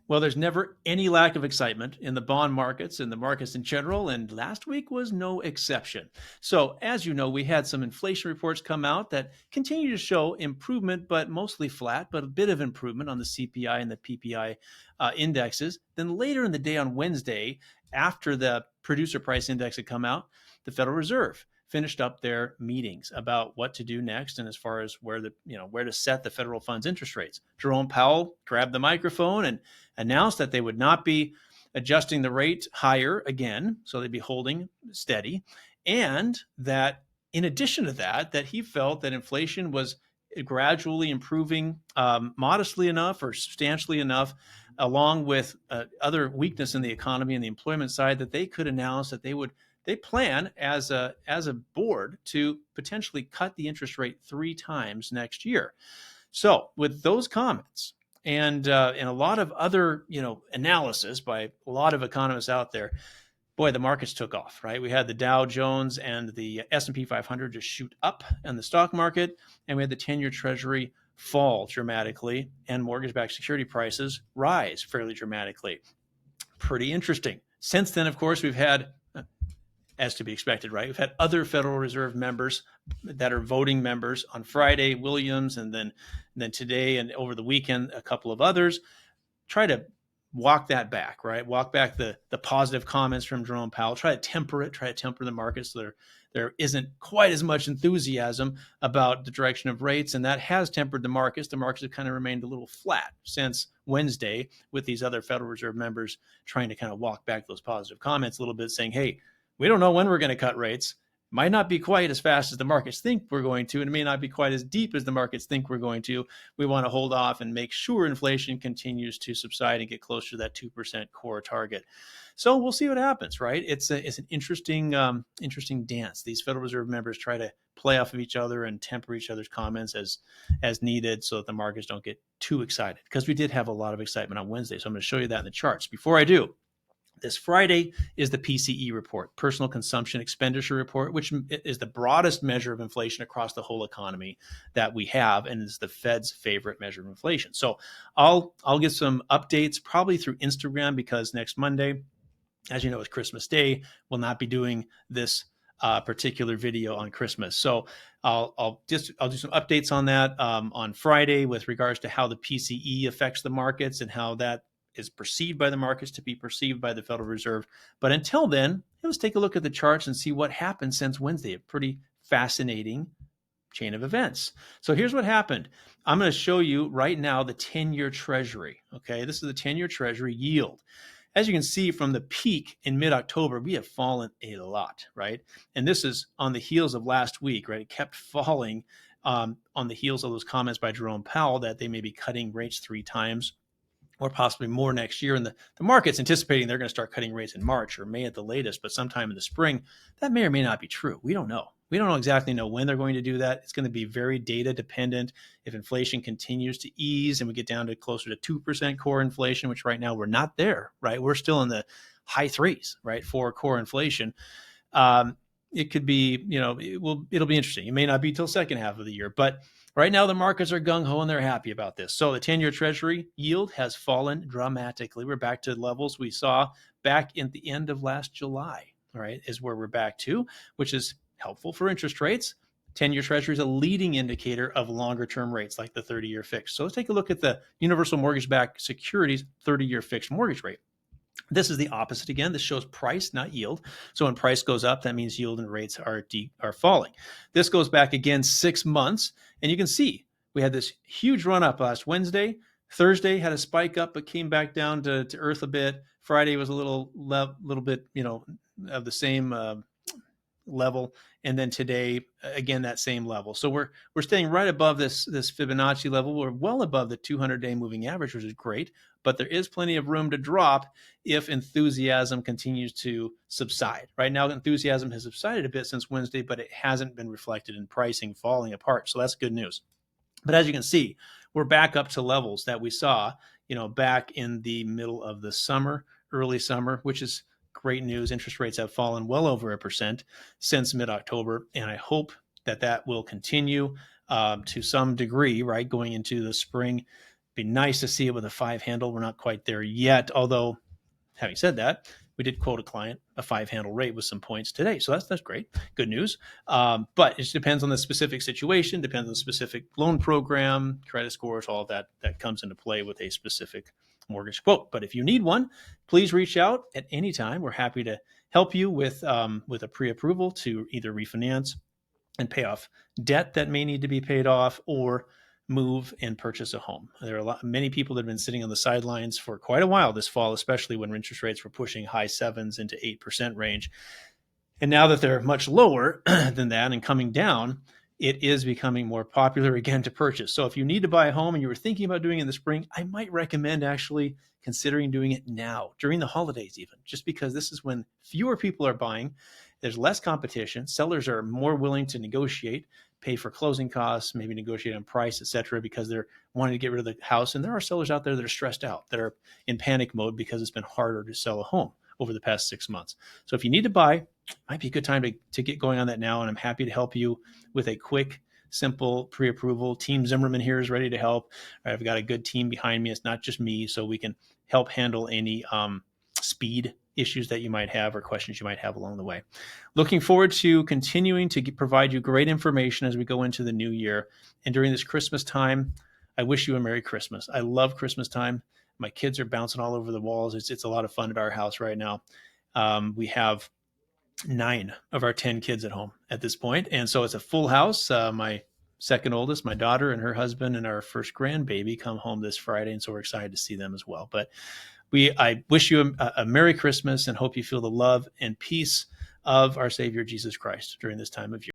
Well, there's never any lack of excitement in the bond markets and the markets in general, and last week was no exception. So, as you know, we had some inflation reports come out that continue to show improvement, but mostly flat, but a bit of improvement on the CPI and the PPI indexes. Then later in the day on Wednesday, after the producer price index had come out, the Federal Reserve finished up their meetings about what to do next and as far as where to set the federal funds interest rates. Jerome Powell grabbed the microphone and announced that they would not be adjusting the rate higher again, so they'd be holding steady, and that in addition to that, that he felt that inflation was gradually improving modestly enough or substantially enough, along with other weakness in the economy and the employment side, that they could announce that they plan as a board to potentially cut the interest rate 3 times next year. So with those comments and a lot of other analysis by a lot of economists out there, boy, the markets took off, right? We had the Dow Jones and the S&P 500 just shoot up in the stock market, and we had the 10-year Treasury fall dramatically, and mortgage-backed security prices rise fairly dramatically. Pretty interesting. Since then, of course, we've had, as to be expected, right? We've had other Federal Reserve members that are voting members on Friday, Williams, and then today and over the weekend, a couple of others try to walk that back, right? Walk back the positive comments from Jerome Powell, try to temper the markets so there isn't quite as much enthusiasm about the direction of rates, and that has tempered the markets. The markets have kind of remained a little flat since Wednesday, with these other Federal Reserve members trying to kind of walk back those positive comments a little bit, saying, hey, we don't know when we're going to cut rates. Might not be quite as fast as the markets think we're going to, and it may not be quite as deep as the markets think we're going to. We want to hold off and make sure inflation continues to subside and get closer to that 2% core target. So we'll see what happens, right? It's an interesting dance. These Federal Reserve members try to play off of each other and temper each other's comments as needed so that the markets don't get too excited, because we did have a lot of excitement on Wednesday. So I'm going to show you that in the charts. Before I do, this Friday is the PCE report, Personal Consumption Expenditure Report, which is the broadest measure of inflation across the whole economy that we have, and is the Fed's favorite measure of inflation. So I'll get some updates probably through Instagram, because next Monday, as you know, is Christmas Day. We'll not be doing this particular video on Christmas. So I'll do some updates on that on Friday with regards to how the PCE affects the markets and how that is perceived by the markets to be perceived by the Federal Reserve. But until then, let's take a look at the charts and see what happened since Wednesday. A pretty fascinating chain of events. So here's what happened. I'm going to show you right now the 10-year Treasury. Okay, this is the 10-year Treasury yield. As you can see from the peak in mid-October, we have fallen a lot, right? And this is on the heels of last week, right? It kept falling on the heels of those comments by Jerome Powell that they may be cutting rates 3 times or possibly more next year. And the market's anticipating they're going to start cutting rates in March or May at the latest, but sometime in the spring. That may or may not be true. We don't know. We don't exactly know when they're going to do that. It's going to be very data dependent. If inflation continues to ease and we get down to closer to 2% core inflation, which right now we're not there, right? We're still in the high threes, right, for core inflation. It could be, it'll be interesting. It may not be till second half of the year, but right now the markets are gung-ho and they're happy about this. So the 10-year Treasury yield has fallen dramatically. We're back to levels we saw back in the end of last July, right, is where we're back to, which is helpful for interest rates. 10-year Treasury is a leading indicator of longer-term rates like the 30-year fixed. So let's take a look at the Universal Mortgage-Backed Securities 30-year fixed mortgage rate. This is the opposite again. This shows price, not yield. So when price goes up, that means yield and rates are falling. This goes back again 6 months, and you can see we had this huge run up last Wednesday. Thursday had a spike up, but came back down to earth a bit. Friday was a little bit, of the same level, and then today again that same level. So we're staying right above this Fibonacci level. We're well above the 200-day moving average, which is great, but there is plenty of room to drop if enthusiasm continues to subside. Right now enthusiasm has subsided a bit since Wednesday, but it hasn't been reflected in pricing falling apart. So that's good news. But as you can see, we're back up to levels that we saw, back in the middle of the summer, early summer, which is great news. Interest rates have fallen well over 1% since mid-October, and I hope that will continue to some degree, right, going into the spring. Be nice to see it with a 5 handle. We're not quite there yet, although having said that, we did quote a client a 5 handle rate with some points today. So that's great. Good news. But it just depends on the specific situation, depends on the specific loan program, credit scores, all of that comes into play with a specific mortgage quote. But if you need one, please reach out at any time. We're happy to help you with a pre-approval to either refinance and pay off debt that may need to be paid off, or move and purchase a home. There are many people that have been sitting on the sidelines for quite a while this fall, especially when interest rates were pushing high 7s into 8% range. And now that they're much lower than that and coming down, it is becoming more popular again to purchase. So if you need to buy a home and you were thinking about doing it in the spring, I might recommend actually considering doing it now, during the holidays even, just because this is when fewer people are buying. There's less competition. Sellers are more willing to negotiate, pay for closing costs, maybe negotiate on price, et cetera, because they're wanting to get rid of the house. And there are sellers out there that are stressed out, that are in panic mode because it's been harder to sell a home over the past 6 months. So if you need to buy, might be a good time to get going on that now. And I'm happy to help you with a quick, simple pre-approval. Team Zimmerman here is ready to help. I've got a good team behind me. It's not just me, so we can help handle any speed issues that you might have or questions you might have along the way. Looking forward to continuing to provide you great information as we go into the new year. And during this Christmas time, I wish you a Merry Christmas. I love Christmas time. My kids are bouncing all over the walls. It's a lot of fun at our house right now. We have 9 of our 10 kids at home at this point. And so it's a full house. My second oldest, my daughter and her husband, and our first grandbaby come home this Friday. And so we're excited to see them as well. But I wish you a Merry Christmas and hope you feel the love and peace of our Savior Jesus Christ during this time of year.